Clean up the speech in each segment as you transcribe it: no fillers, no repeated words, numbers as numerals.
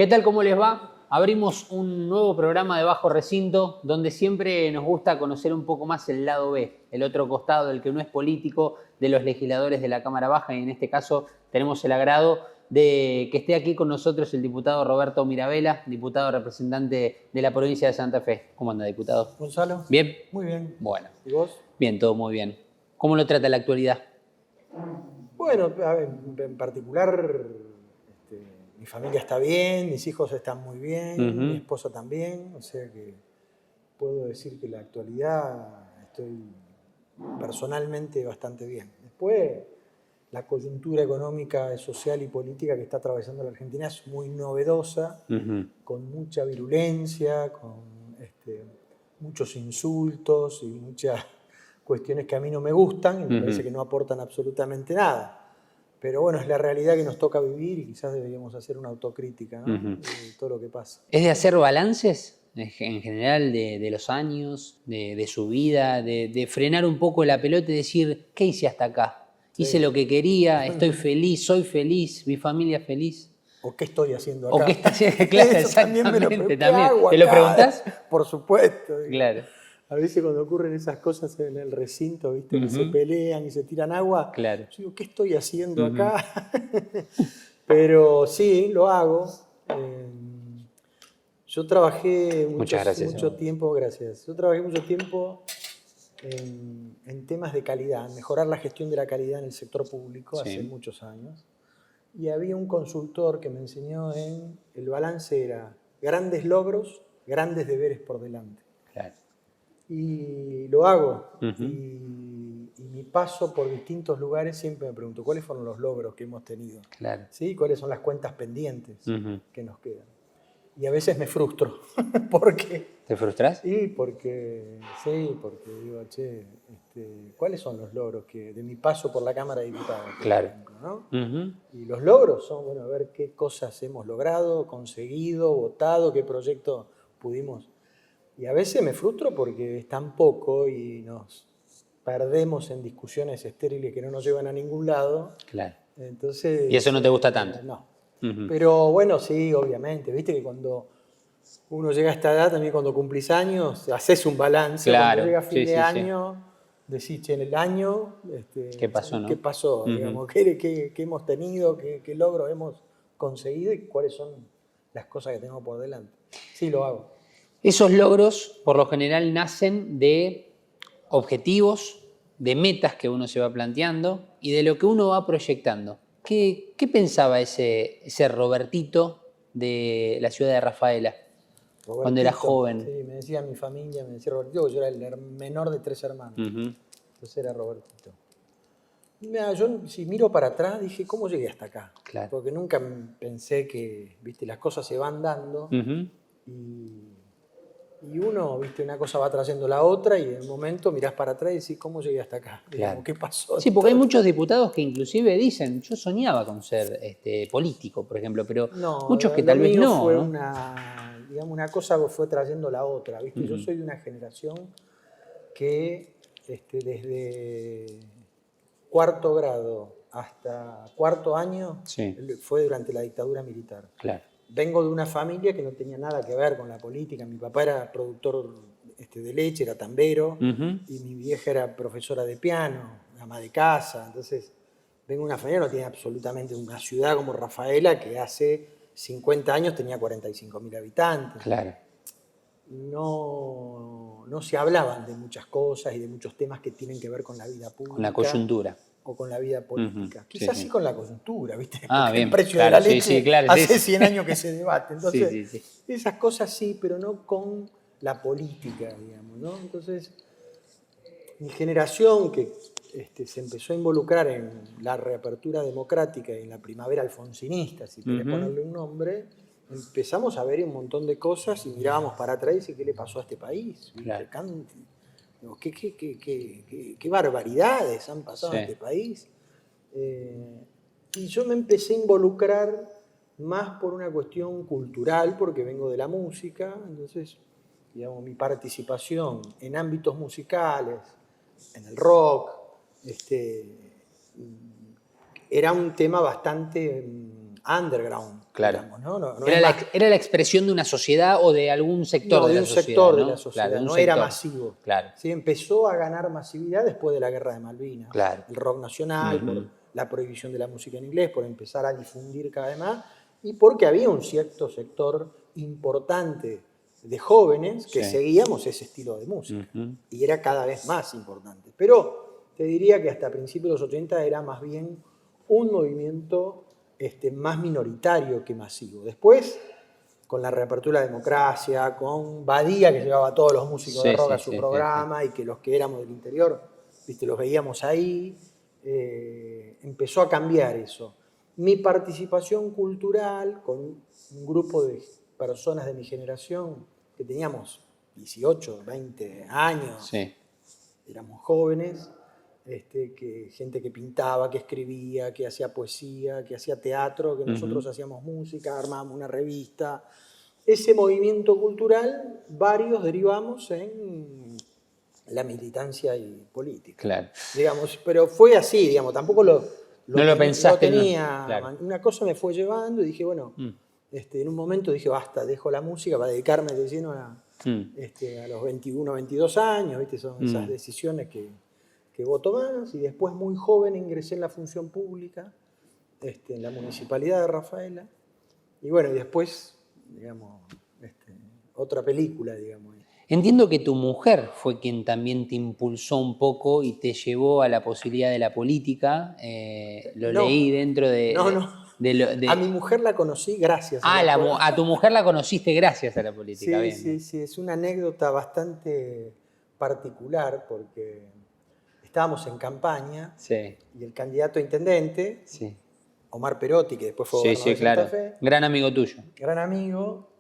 ¿Qué tal? ¿Cómo les va? Abrimos un nuevo programa de Bajo Recinto donde siempre nos gusta conocer un poco más el lado B, el otro costado, el que no es político, de los legisladores de la Cámara Baja, y en este caso tenemos el agrado de que esté aquí con nosotros el diputado Roberto Mirabella, diputado representante de la provincia de Santa Fe. ¿Cómo anda, diputado? Gonzalo. ¿Bien? Muy bien. Bueno. ¿Y vos? Bien, todo muy bien. ¿Cómo lo trata la actualidad? Bueno, a ver, en particular, mi familia está bien, mis hijos están muy bien, mi esposa también, o sea que puedo decir que la actualidad estoy personalmente bastante bien. Después, la coyuntura económica, social y política que está atravesando la Argentina es muy novedosa, con mucha virulencia, con muchos insultos y muchas cuestiones que a mí no me gustan y me parece que no aportan absolutamente nada. Pero bueno, es la realidad que nos toca vivir y quizás deberíamos hacer una autocrítica, ¿no? De todo lo que pasa. ¿Es de hacer balances en general de los años, de su vida, de frenar un poco la pelota y decir, ¿qué hice hasta acá? Sí. Hice lo que quería, estoy feliz, soy feliz, mi familia es feliz. ¿O qué estoy haciendo acá? ¿O qué está haciendo? Claro, Eso también me lo pregunto. ¿Qué hago ¿Te lo acá? preguntás? Por supuesto. Claro. A veces cuando ocurren esas cosas en el recinto, ¿viste? Que se pelean y se tiran agua, Claro. yo digo, ¿qué estoy haciendo acá? Pero sí, lo hago. Yo trabajé mucho tiempo, gracias. Yo trabajé mucho tiempo en temas de calidad, en mejorar la gestión de la calidad en el sector público hace muchos años. Y había un consultor que me enseñó en el balance era grandes logros, grandes deberes por delante. Claro. Y lo hago. Y mi paso por distintos lugares siempre me pregunto, ¿cuáles fueron los logros que hemos tenido? Claro. ¿Sí? ¿Cuáles son las cuentas pendientes que nos quedan? Y a veces me frustro. ¿Por qué? ¿Te frustras? Sí, porque digo, che, ¿cuáles son los logros de mi paso por la Cámara de Diputados? Claro. Ejemplo, ¿no? Y los logros son, bueno, a ver qué cosas hemos logrado, conseguido, votado, qué proyectos pudimos. Y a veces me frustro porque es tan poco y nos perdemos en discusiones estériles que no nos llevan a ningún lado. Claro. Entonces, ¿Y eso no te gusta tanto? No. Pero bueno, sí, obviamente. Viste que cuando uno llega a esta edad, también cuando cumplís años, haces un balance. Claro. Cuando llega fin de año, decís, che, en el año, ¿qué pasó, no? ¿Qué pasó? Digamos, ¿qué hemos tenido? ¿Qué logros hemos conseguido? ¿Y cuáles son las cosas que tenemos por delante? Sí, lo hago. Esos logros, por lo general, nacen de objetivos, de metas que uno se va planteando y de lo que uno va proyectando. ¿Qué pensaba ese Robertito de la ciudad de Rafaela Robertito, cuando era joven? Sí, me decía mi familia, me decía Robertito, yo era el menor de 3 hermanos. Entonces era Robertito. Mira, yo si miro para atrás dije, ¿cómo llegué hasta acá? Claro. Porque nunca pensé que, viste, las cosas se van dando y uno, viste, una cosa va trayendo la otra y en el momento mirás para atrás y decís, ¿cómo llegué hasta acá? Claro. Digamos, ¿qué pasó? Sí, porque hay muchos diputados que inclusive dicen, yo soñaba con ser político, por ejemplo, pero no, muchos que tal vez no. Fue ¿no? una cosa fue trayendo la otra, viste. Yo soy de una generación que desde cuarto grado hasta cuarto año fue durante la dictadura militar. Claro. Vengo de una familia que no tenía nada que ver con la política. Mi papá era productor de leche, era tambero, y mi vieja era profesora de piano, ama de casa. Entonces, vengo de una familia que no tiene absolutamente una ciudad como Rafaela, que hace 50 años tenía 45.000 habitantes. Claro. No se hablaban de muchas cosas y de muchos temas que tienen que ver con la vida pública. Con la coyuntura. O con la vida política. Quizás sí con la coyuntura, ¿viste? Porque bien, el precio de la leche hace 100 años que se debate. Entonces, esas cosas sí, pero no con la política, digamos, ¿no? Entonces, mi generación que se empezó a involucrar en la reapertura democrática y en la primavera alfonsinista, si querés ponerle un nombre, empezamos a ver un montón de cosas y mirábamos para atrás y qué le pasó a este país. Claro. ¿Qué barbaridades han pasado en este país? Y yo me empecé a involucrar más por una cuestión cultural, porque vengo de la música, entonces, digamos, mi participación en ámbitos musicales, en el rock, era un tema bastante underground, Claro. digamos, ¿no? Era la expresión de una sociedad o de algún sector de la sociedad. Un sector de ¿no? la sociedad, Claro, no era masivo. Claro. ¿Sí? Empezó a ganar masividad después de la Guerra de Malvinas. Claro. El rock nacional, por la prohibición de la música en inglés, por empezar a difundir cada vez más, y porque había un cierto sector importante de jóvenes que seguíamos ese estilo de música. Y era cada vez más importante. Pero te diría que hasta principios de los 80 era más bien un movimiento más minoritario que masivo. Después, con la reapertura de la democracia, con Badía, que llevaba a todos los músicos de rock a su programa, y que los que éramos del interior, ¿viste? Los veíamos ahí, empezó a cambiar eso. Mi participación cultural con un grupo de personas de mi generación, que teníamos 18, 20 años, éramos jóvenes, gente que pintaba, que escribía, que hacía poesía, que hacía teatro, que nosotros hacíamos música, armábamos una revista. Ese movimiento cultural, varios derivamos en la militancia y política. Claro. Digamos, pero fue así, digamos, tampoco no lo pensaste. Claro. Una cosa me fue llevando y dije, bueno, en un momento dije, basta, dejo la música para dedicarme de lleno a los 21, 22 años, ¿viste? Son esas decisiones que vos tomás, y después muy joven ingresé en la función pública, en la municipalidad de Rafaela, y bueno, y después, digamos, otra película, digamos. Entiendo que tu mujer fue quien también te impulsó un poco y te llevó a la posibilidad de la política. Leí dentro de... A mi mujer la conocí gracias a tu mujer la conociste gracias a la política. Sí, es una anécdota bastante particular porque estábamos en campaña y el candidato a intendente, Omar Perotti, que después fue gobernador de Santa Fe, gran amigo tuyo. Gran amigo,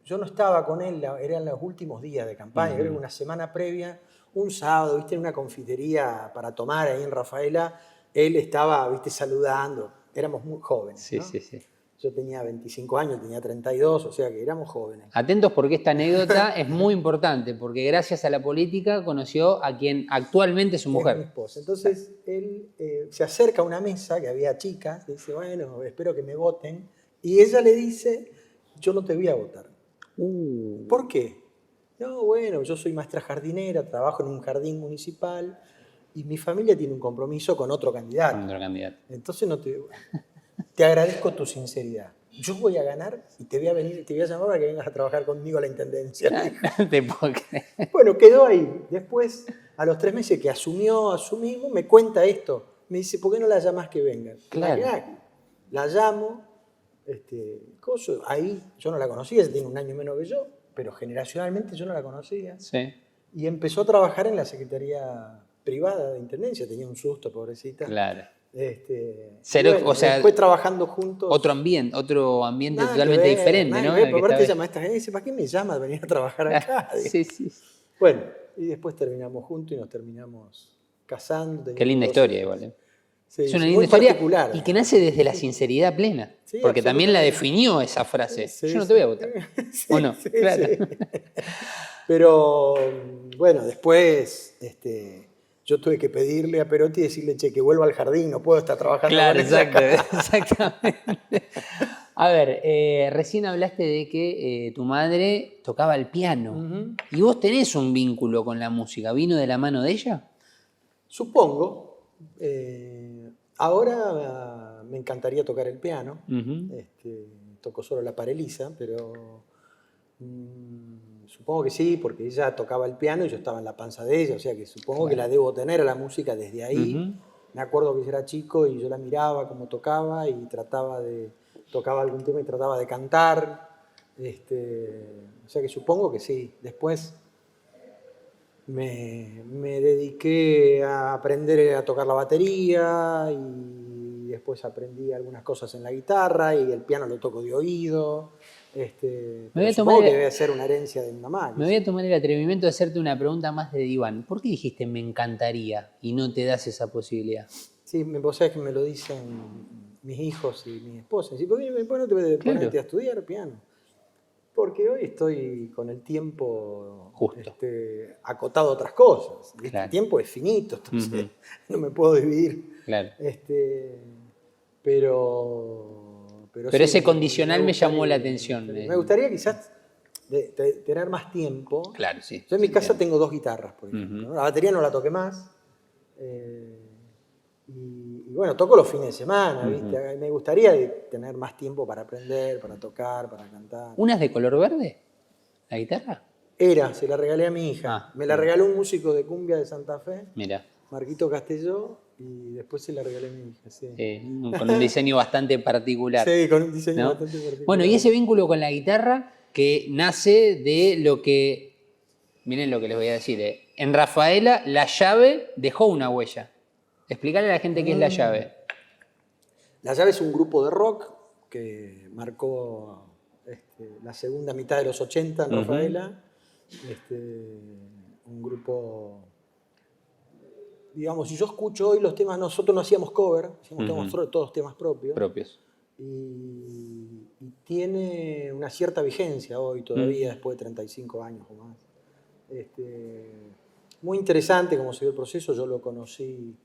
yo no estaba con él, eran los últimos días de campaña, creo que una semana previa, un sábado, ¿viste? En una confitería para tomar ahí en Rafaela, él estaba, ¿viste? Saludando, éramos muy jóvenes, ¿no? Yo tenía 25 años, tenía 32, o sea que éramos jóvenes. Atentos porque esta anécdota es muy importante, porque gracias a la política conoció a quien actualmente es su mujer. Es mi esposa. Entonces él se acerca a una mesa que había chicas, dice, bueno, espero que me voten, y ella le dice, yo no te voy a votar. ¿Por qué? No, bueno, yo soy maestra jardinera, trabajo en un jardín municipal y mi familia tiene un compromiso con otro candidato. Entonces no te agradezco tu sinceridad. Yo voy a ganar y te voy a llamar para que vengas a trabajar conmigo a la intendencia. Bueno, quedó ahí. Después, a los 3 meses que asumimos, me cuenta esto. Me dice, ¿por qué no la llamás que venga? La llamo. Ahí yo no la conocía, ella tiene un año menos que yo, pero generacionalmente yo no la conocía. Y empezó a trabajar en la Secretaría Privada de Intendencia, tenía un susto, pobrecita. Claro. Bueno, después trabajando juntos. Otro ambiente totalmente diferente, ¿no? Aparte ella maestra, dice, ¿para qué me llamas a venir a trabajar acá? Bueno, y después terminamos juntos y nos terminamos casando. Qué linda historia igual, ¿eh? Es una linda historia y que nace desde la sinceridad plena, porque también la definió esa frase. Yo no te voy a votar. ¿O no? Claro. Pero bueno, después yo tuve que pedirle a Perotti y decirle, che, que vuelva al jardín, no puedo estar trabajando. Claro, exactamente. A ver, recién hablaste de que tu madre tocaba el piano. ¿Y vos tenés un vínculo con la música? ¿Vino de la mano de ella? Supongo. Ahora me encantaría tocar el piano. Toco solo la parelisa, pero supongo que sí, porque ella tocaba el piano y yo estaba en la panza de ella, o sea que supongo que la debo tener a la música desde ahí. Me acuerdo que yo era chico y yo la miraba como tocaba y tocaba algún tema y trataba de cantar. O sea que supongo que sí. Después me dediqué a aprender a tocar la batería y después aprendí algunas cosas en la guitarra y el piano lo toco de oído. Supongo que debe ser una herencia de mi mamá. Me voy a tomar el atrevimiento de hacerte una pregunta más de diván. ¿Por qué dijiste me encantaría y no te das esa posibilidad? Sí, vos sabés que me lo dicen mis hijos y mi esposa. ¿Por qué no te ponerte a estudiar piano? Porque hoy estoy con el tiempo acotado a otras cosas. El tiempo es finito, entonces no me puedo dividir. Pero sí, ese condicional me llamó la gustaría- atención. Me gustaría quizás tener más tiempo. Claro, sí. Yo en mi se casa entiende. tengo 2 guitarras, por ejemplo. Ujú. La batería no la toqué más. Y bueno, toco los fines de semana, ¿viste? Me gustaría tener más tiempo para aprender, para tocar, para cantar. ¿Una es de color verde? ¿La guitarra? Se la regalé a mi hija. Ah, Me la regaló un músico de cumbia de Santa Fe, mira. Marquito Castelló, y después se la regalé a mi hija, sí. Con un diseño bastante particular. Sí, con un diseño ¿No? bastante particular. Bueno, y ese vínculo con la guitarra que nace de lo que, miren lo que les voy a decir, en Rafaela la llave dejó una huella. Explicarle a la gente qué es la llave. La Llave es un grupo de rock que marcó la segunda mitad de los 80 en Rafaela. Un grupo, digamos, si yo escucho hoy los temas, nosotros no hacíamos cover, hacíamos todos temas propios. Y tiene una cierta vigencia hoy todavía, después de 35 años o más. Muy interesante cómo se dio el proceso. Yo lo conocí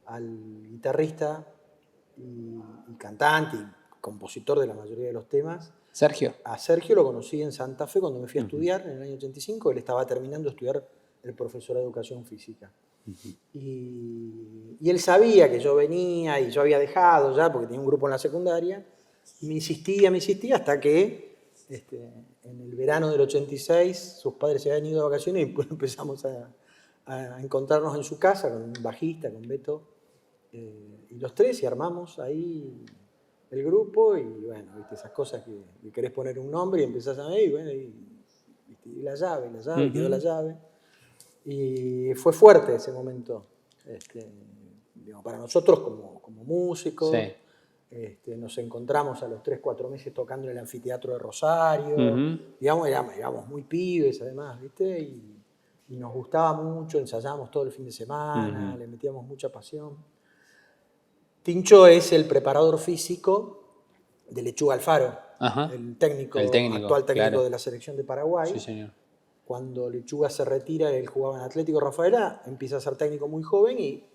al guitarrista y cantante y compositor de la mayoría de los temas. Sergio. A Sergio lo conocí en Santa Fe cuando me fui a estudiar en el año 85. Él estaba terminando de estudiar el profesorado de educación física. Y él sabía que yo venía y yo había dejado ya porque tenía un grupo en la secundaria. Y me insistía hasta que en el verano del 86 sus padres se habían ido de vacaciones y pues empezamos a encontrarnos en su casa con un bajista, con Beto, y los tres, y armamos ahí el grupo. Y bueno, ¿viste? Esas cosas que querés poner un nombre y empezás a ver, y bueno, y la llave, quedó la llave. Y fue fuerte ese momento, digamos, para nosotros como músicos. Sí. Nos encontramos a los 3-4 meses tocando en el anfiteatro de Rosario. Digamos, éramos muy pibes además, ¿viste? Y nos gustaba mucho, ensayábamos todo el fin de semana, le metíamos mucha pasión. Tincho es el preparador físico de Lechuga Alfaro, el actual técnico claro. de la selección de Paraguay. Sí, señor. Cuando Lechuga se retira, él jugaba en Atlético Rafaela, empieza a ser técnico muy joven y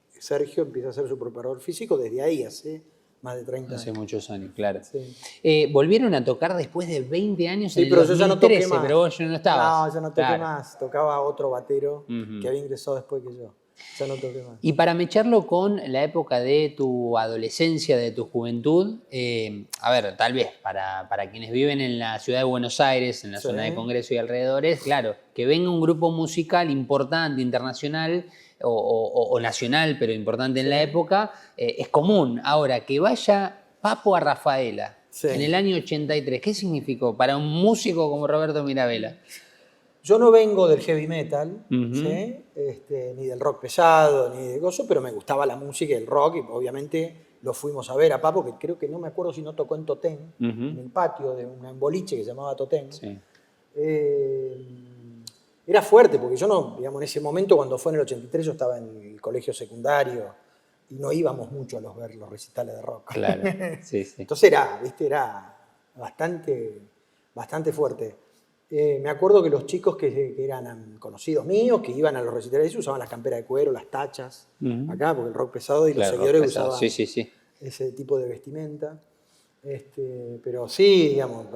Sergio empieza a ser su preparador físico desde ahí, hace más de 30 años. Hace muchos años, claro. Sí. Volvieron a tocar después de 20 años Sí, en el pero 2013, yo ya no toqué más. pero vos ya no estabas. No, ya no toqué más. Tocaba otro batero que había ingresado después que yo. Ya no toqué más. Y para mecharlo con la época de tu adolescencia, de tu juventud, a ver, tal vez para quienes viven en la ciudad de Buenos Aires, en la zona de Congreso y alrededores, claro, que venga un grupo musical importante, internacional o nacional, pero importante en la época, es común. Ahora, que vaya Papo a Rafaela en el año 83, ¿qué significó para un músico como Roberto Mirabella? Yo no vengo del heavy metal, ¿sí? Ni del rock pesado, ni de gozo, pero me gustaba la música y el rock, y obviamente lo fuimos a ver a Papo, que creo que no me acuerdo si no tocó en Totén, en el patio de un boliche que se llamaba Totén. Sí. Era fuerte, porque yo no, digamos, en ese momento, cuando fue en el 83, yo estaba en el colegio secundario y no íbamos mucho a ver los recitales de rock. Claro, sí. Entonces era bastante fuerte. Me acuerdo que los chicos que eran conocidos míos, que iban a los recitales, usaban las camperas de cuero, las tachas, acá, porque el rock pesado y los seguidores usaban ese tipo de vestimenta. Pero sí, digamos,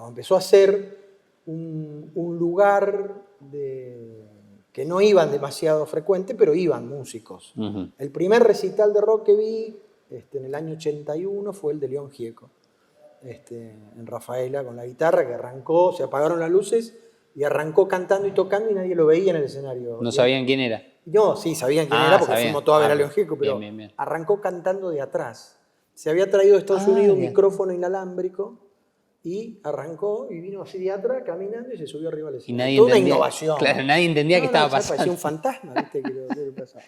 empezó a ser un lugar que no iban demasiado frecuente, pero iban músicos. El primer recital de rock que vi en el año 81 fue el de León Gieco. En Rafaela con la guitarra, que arrancó, se apagaron las luces y arrancó cantando y tocando y nadie lo veía en el escenario. ¿No sabían quién era? No, sí, sabían quién era porque fuimos todos a ver a León Gieco, pero bien. arrancó cantando de atrás. Se había traído de Estados Unidos un micrófono inalámbrico y arrancó y vino así de atrás caminando y se subió arriba al escenario. Toda una innovación. Claro, nadie entendía qué estaba pasando. Parecía un fantasma, ¿viste? que pasaba.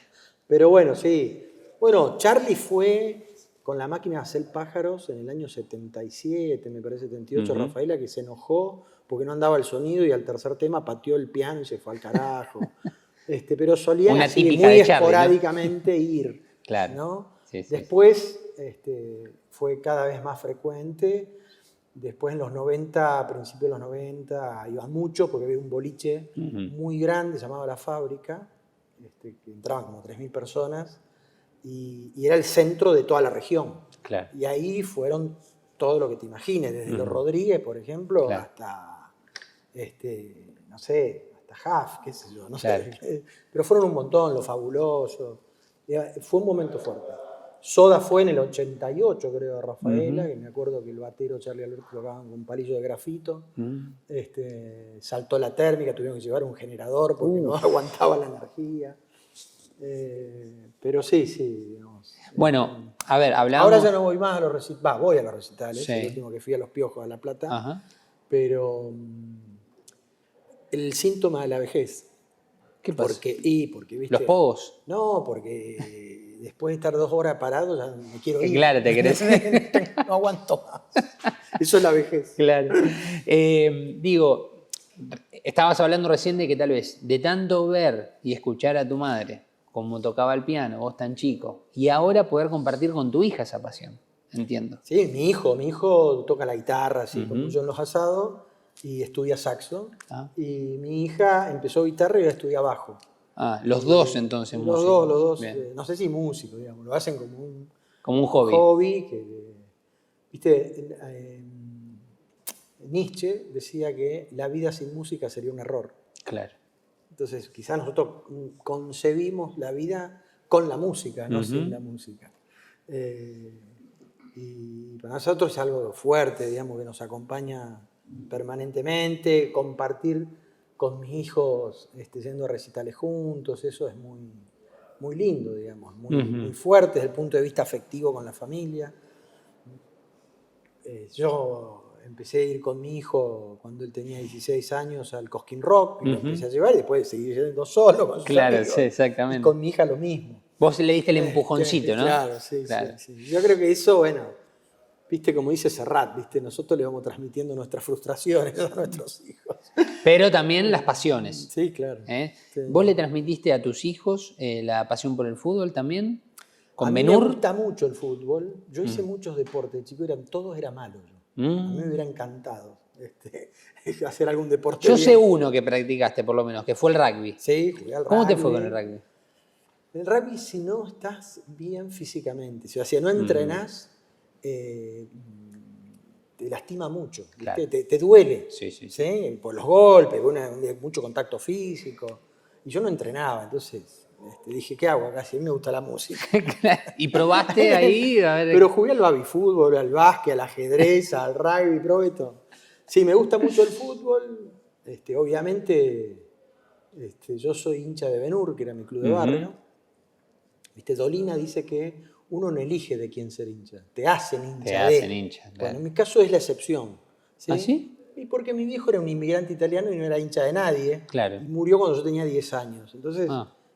Pero bueno, sí. Bueno, Charlie fue con la máquina de hacer pájaros en el año 77, me parece 78, Rafaela, que se enojó porque no andaba el sonido y al tercer tema pateó el piano y se fue al carajo. Pero solían así muy esporádicamente, ¿no? Ir. Claro. ¿no? Sí. Después fue cada vez más frecuente. Después en los 90, a principios de los 90, iban muchos porque había un boliche muy grande, llamado La Fábrica, que entraban como 3.000 personas. y era el centro de toda la región. Claro. Y ahí fueron todo lo que te imagines, desde los Rodríguez, por ejemplo, Claro. hasta, no sé, hasta Huff, qué sé yo, no Claro. sé. Pero fueron un montón, Los Fabulosos. Fue un momento fuerte. Soda fue en el 88, creo, de Rafaela, que me acuerdo que el batero Charlie Alberto tocaba con un palillo de grafito. Saltó la térmica, tuvieron que llevar un generador porque no aguantaba la energía. Pero sí, digamos. Bueno, a ver, hablamos... Ahora ya no voy más a los recitales. Voy a los recitales, Sí. el último que fui a Los Piojos, a La Plata. Ajá. Pero el síntoma de la vejez. ¿Qué pasa? Porque, ¿viste? ¿Los pogos? No, porque después de estar 2 horas parado ya me quiero ir. Claro, te querés. No aguanto más. Eso es la vejez. Claro. Digo, estabas hablando recién de que tal vez de tanto ver y escuchar a tu madre como tocaba el piano, vos tan chico, y ahora poder compartir con tu hija esa pasión, entiendo. Sí, mi hijo toca la guitarra, así como yo en los asados, y estudia saxo. Y mi hija empezó guitarra y ahora estudia bajo. Los dos entonces músicos. Los dos, Bien. no sé si músicos, digamos, lo hacen como un hobby. ¿Viste? Nietzsche decía que la vida sin música sería un error. Claro. Entonces, quizás nosotros concebimos la vida con la música, no sin la música. Y para nosotros es algo fuerte, digamos, que nos acompaña permanentemente. Compartir con mis hijos yendo a recitales juntos, eso es muy, muy lindo, digamos, muy fuerte desde el punto de vista afectivo con la familia. Yo empecé a ir con mi hijo cuando él tenía 16 años al Cosquín Rock, y lo empecé a llevar y después seguí yendo solo con sus amigos. Sí, exactamente. Y con mi hija lo mismo. Vos le diste el empujoncito, ¿no? Claro, sí. Yo creo que eso, bueno, viste, como dice Serrat, viste, nosotros le vamos transmitiendo nuestras frustraciones a nuestros hijos. Pero también las pasiones. Sí, claro. Sí. ¿Vos le transmitiste a tus hijos la pasión por el fútbol también? ¿Con a mí Benur? me gusta mucho el fútbol. Yo hice muchos deportes, de chico, todos eran malos. A mí me hubiera encantado hacer algún deporte. Yo bien. sé uno que practicaste, por lo menos, que fue el rugby. Sí, jugué al rugby. ¿Cómo te fue con el rugby? El rugby, si no estás bien físicamente, si no entrenás, te lastima mucho, ¿viste? Claro. Te duele, Sí. por los golpes, mucho contacto físico. Y yo no entrenaba, entonces dije, ¿qué hago acá? Si a mí me gusta la música. ¿Y probaste ahí? A ver. Pero jugué al baby fútbol, al básquet, al ajedrez, al rugby, probé todo. Sí, me gusta mucho el fútbol. Obviamente, yo soy hincha de Benur, que era mi club de barrio. Dolina dice que uno no elige de quién ser hincha, te hacen hincha. Te hacen hincha, claro. Bueno, en mi caso es la excepción. ¿Sí? ¿Ah, sí? Y porque mi viejo era un inmigrante italiano y no era hincha de nadie. Claro. Y murió cuando yo tenía 10 años. Entonces,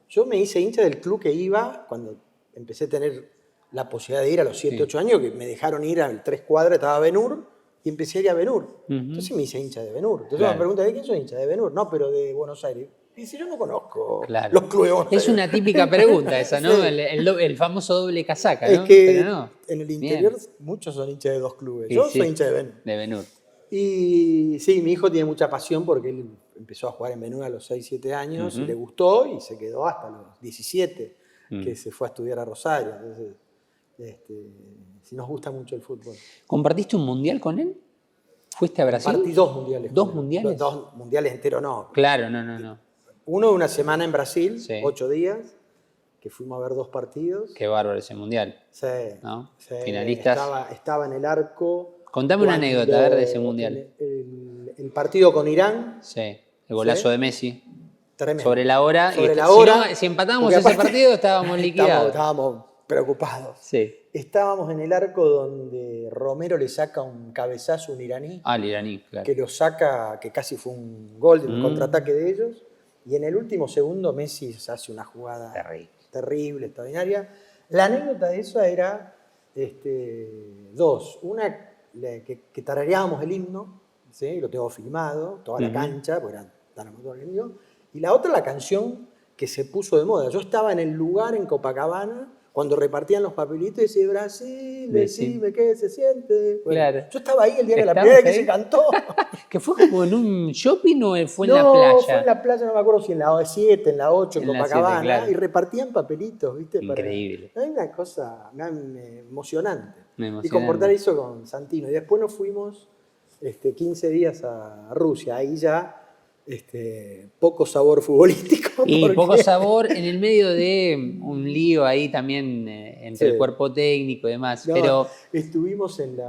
yo me hice hincha del club que iba cuando empecé a tener la posibilidad de ir a los 7, 8 años, que me dejaron ir a 3 cuadras, estaba Benur, y empecé a ir a Benur. Entonces me hice hincha de Benur. Entonces me preguntan, ¿de quién soy hincha? De Benur. No, pero de Buenos Aires. Y si yo no conozco los clubes de Buenos Aires. Es una típica pregunta esa, ¿no? Sí. El famoso doble casaca, ¿no? Es que pero no. En el interior muchos son hinchas de 2 clubes. Yo soy hincha de Benur. De Benur. Y sí, mi hijo tiene mucha pasión porque él empezó a jugar en Benur a los 6, 7 años y le gustó y se quedó hasta los 17, que se fue a estudiar a Rosario. Entonces, sí nos gusta mucho el fútbol. ¿Compartiste un mundial con él? ¿Fuiste a Brasil? Compartí 2 mundiales. ¿2 mundiales? 2 mundiales enteros no. Claro, no. Uno una semana en Brasil, 8 días, que fuimos a ver 2 partidos. Qué bárbaro ese mundial. Sí. ¿No? Sí. Finalistas. Estaba en el arco. Contame una anécdota, a ver, de ese mundial. El partido con Irán. Sí, el golazo de Messi. Tremendo. Sobre la hora. Si empatábamos ese partido, estábamos liquidados. Estábamos preocupados. Sí. Estábamos en el arco donde Romero le saca un cabezazo a un iraní. El iraní, claro. Que lo saca, que casi fue un gol de un contraataque de ellos. Y en el último segundo Messi hace una jugada terrible, extraordinaria. La anécdota de eso era 2. Una, que tarareábamos el himno, ¿sí? Lo tengo filmado, toda la cancha, porque era tan amateur el himno. Y la otra, la canción que se puso de moda. Yo estaba en el lugar en Copacabana cuando repartían los papelitos, decía Brasil, decime qué se siente. Bueno, claro. Yo estaba ahí el día de la primera vez que se cantó. ¿Que fue como en un shopping o fue en la No, playa? fue en la playa, no me acuerdo si en la 7, en la 8, en En la Copacabana, 7, claro. y repartían papelitos, ¿viste? Increíble. Es una cosa emocionante. Emocionante. Y comportar eso con Santino. Y después nos fuimos 15 días a Rusia, ahí ya poco sabor futbolístico. Y poco sabor en el medio de un lío ahí también entre el cuerpo técnico y demás. No, pero estuvimos en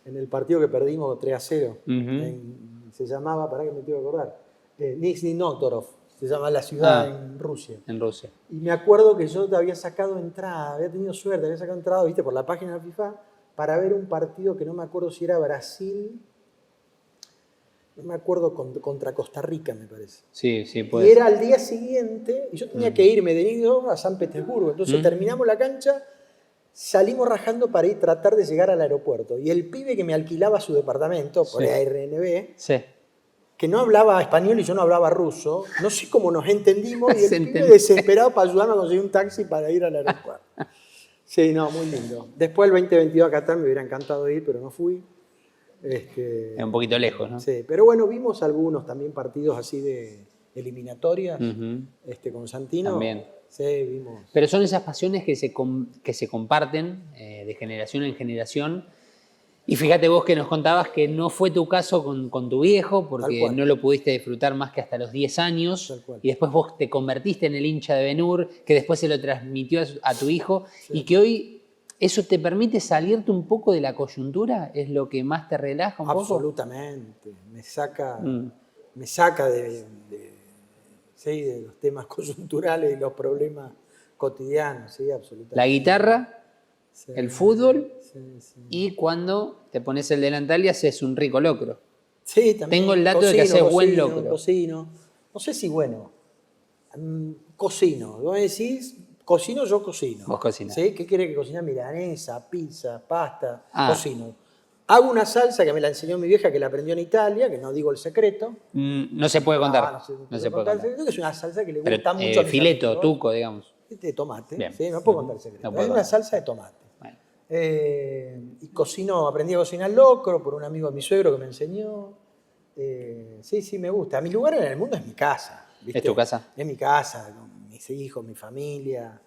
el partido que perdimos 3-0. Se llamaba, pará que me tengo que acordar, Nizhny Novgorod, se llama la ciudad en Rusia. En Rusia. Y me acuerdo que yo había sacado entrada, había tenido suerte, había sacado entrada, viste, por la página de FIFA, para ver un partido que no me acuerdo si era Brasil, no me acuerdo, contra Costa Rica, me parece. Sí, puede Y ser. era al día siguiente, y yo tenía que irme de Nido a San Petersburgo. Entonces terminamos la cancha, salimos rajando para ir tratar de llegar al aeropuerto. Y el pibe que me alquilaba su departamento por ARNB, que no hablaba español y yo no hablaba ruso, no sé cómo nos entendimos, y el pibe desesperado para ayudarme a conseguir un taxi para ir al aeropuerto. Sí, no, muy lindo. Después el 2022 a Qatar me hubiera encantado ir, pero no fui. Es un poquito lejos, ¿no? Sí, pero bueno, vimos algunos también partidos así de eliminatorias con Santino. También. Sí, vimos. Pero son esas pasiones que se comparten de generación en generación. Y fíjate vos que nos contabas que no fue tu caso con tu viejo, porque no lo pudiste disfrutar más que hasta los 10 años. Tal cual. Y después vos te convertiste en el hincha de Ben-Hur, que después se lo transmitió a tu hijo. Sí. Y que hoy eso te permite salirte un poco de la coyuntura. ¿Es lo que más te relaja un poco? Absolutamente. Me saca de los temas coyunturales y los problemas cotidianos. Sí, absolutamente. La guitarra, el fútbol. Y cuando te pones el delantal y haces un rico locro. Sí, también. Tengo el dato de que haces buen locro. Cocino. No sé si bueno. Cocino. Vos me decís, cocino, yo cocino. Vos cocinas. ¿Sí? ¿Qué quiere que cocine? Milanesa, pizza, pasta. Cocino. Hago una salsa que me la enseñó mi vieja, que la aprendió en Italia, que no digo el secreto. No se puede contar. No se puede contar. Creo que es una salsa que le gusta mucho a mis fileto, amigos. tuco, digamos. De tomate. Bien. Sí, no puedo contar el secreto. Es una salsa de tomate. Bueno. Y aprendí a cocinar locro por un amigo de mi suegro que me enseñó. Sí, me gusta. Mi lugar en el mundo es mi casa. ¿viste? ¿Es tu casa? Es mi casa, con mis hijos, mi familia,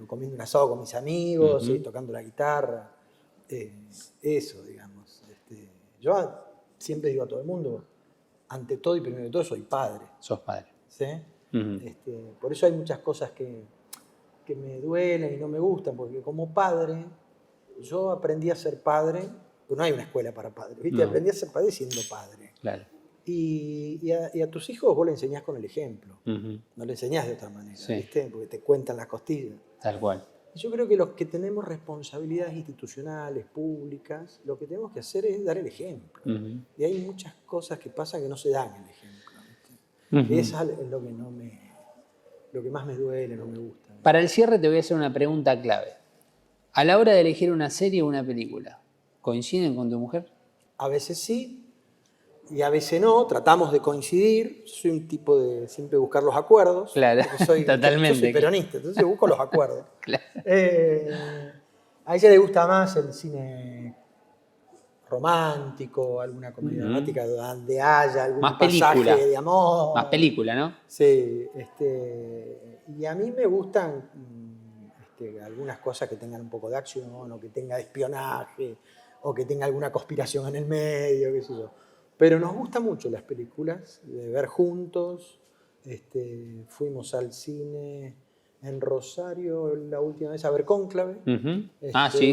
comiendo un asado con mis amigos, tocando la guitarra. Eso, digamos. Yo siempre digo a todo el mundo, ante todo y primero de todo, soy padre. Sos padre. ¿Sí? Por eso hay muchas cosas que me duelen y no me gustan, porque como padre, yo aprendí a ser padre, pero no hay una escuela para padres, ¿viste? No. Aprendí a ser padre siendo padre. Claro. Y a tus hijos vos le enseñás con el ejemplo, no le enseñás de otra manera, ¿viste? Porque te cuentan las costillas. Tal cual. Yo creo que los que tenemos responsabilidades institucionales, públicas, lo que tenemos que hacer es dar el ejemplo. Y hay muchas cosas que pasan que no se dan el ejemplo, ¿viste? Y eso es lo que más me duele, no me gusta. Para el cierre te voy a hacer una pregunta clave. A la hora de elegir una serie o una película, ¿coinciden con tu mujer? A veces sí y a veces no. Tratamos de coincidir. Soy un tipo de siempre buscar los acuerdos. Claro, totalmente. Yo soy peronista, entonces busco los acuerdos. Claro. A ella le gusta más el cine romántico, alguna comedia dramática donde haya algún más pasaje película. De amor. Más película, ¿no? Sí. Y a mí me gustan algunas cosas que tengan un poco de acción, o que tenga espionaje, o que tenga alguna conspiración en el medio, qué sé yo. Pero nos gustan mucho las películas, de ver juntos. Fuimos al cine en Rosario la última vez a ver Cónclave. Sí.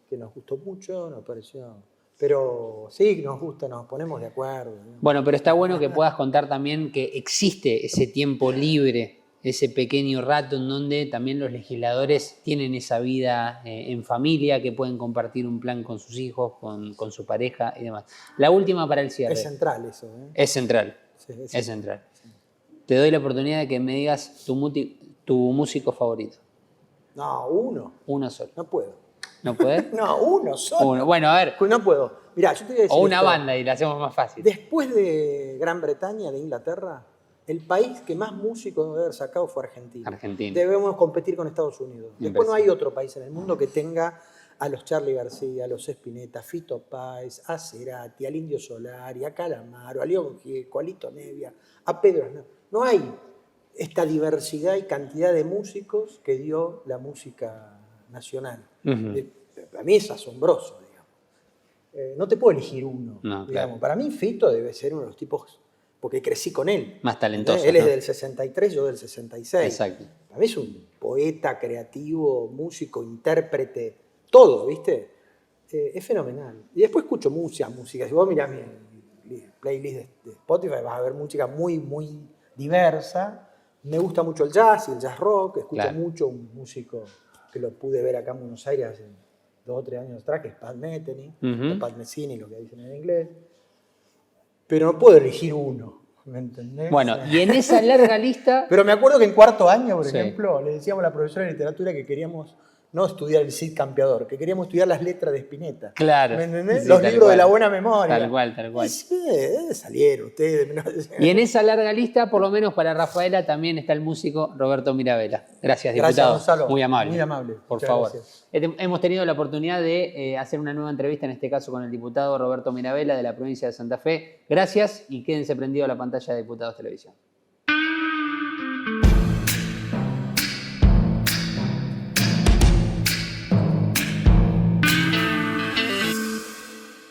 Que nos gustó mucho, nos pareció. Pero sí, nos gusta, nos ponemos de acuerdo, ¿no? Bueno, pero está bueno que puedas contar también que existe ese tiempo libre, ese pequeño rato en donde también los legisladores tienen esa vida en familia, que pueden compartir un plan con sus hijos, con su pareja y demás. La última para el cierre. Es central eso, ¿eh? Es central. Sí, es central. Sí. Te doy la oportunidad de que me digas tu músico favorito. No, uno. Uno solo. No puedo. ¿No puedes? No, uno solo. Uno. Bueno, a ver. No puedo. Mirá, yo te voy a decir o una esto. banda y la hacemos más fácil. Después de Gran Bretaña, de Inglaterra, el país que más músicos debe haber sacado fue Argentina. Argentina. Debemos competir con Estados Unidos. Después no hay otro país en el mundo que tenga a los Charly García, a los Spinetta, a Fito Páez, a Cerati, al Indio Solari, a Calamaro, a León Gieco, a Lito Nevia, a Pedro Aznar. No hay esta diversidad y cantidad de músicos que dio la música nacional. A mí es asombroso, digamos. No te puedo elegir uno. No, digamos. claro. Para mí Fito debe ser uno de los tipos, porque crecí con él. Más talentoso. Él es ¿no? del 63, yo del 66. Exacto. Para mí es un poeta, creativo, músico, intérprete, todo, ¿viste? Es fenomenal. Y después escucho música. Si vos mirás mi playlist de Spotify, vas a ver música muy, muy diversa. Me gusta mucho el jazz y el jazz rock. Escucho mucho un músico que lo pude ver acá en Buenos Aires hace 2 o 3 años atrás, que es Pat Metheny, o Pat Messini, lo que dicen en inglés. Pero no puedo elegir uno, ¿me entendés? Bueno, y en esa larga lista... Pero me acuerdo que en cuarto año, por ejemplo, le decíamos a la profesora de literatura que queríamos no estudiar el Cid Campeador, que queríamos estudiar las letras de Spinetta. Claro. ¿Me entendés? Sí, los libros de la buena memoria. Tal cual, tal cual. Salieron ustedes. Y en esa larga lista, por lo menos para Rafaela, también está el músico Roberto Mirabella. Gracias, diputado. Gracias, Gonzalo. Muy amable. Muy amable. Por Muchas favor. gracias. Hemos tenido la oportunidad de hacer una nueva entrevista, en este caso con el diputado Roberto Mirabella de la provincia de Santa Fe. Gracias y quédense prendidos a la pantalla de Diputados Televisión.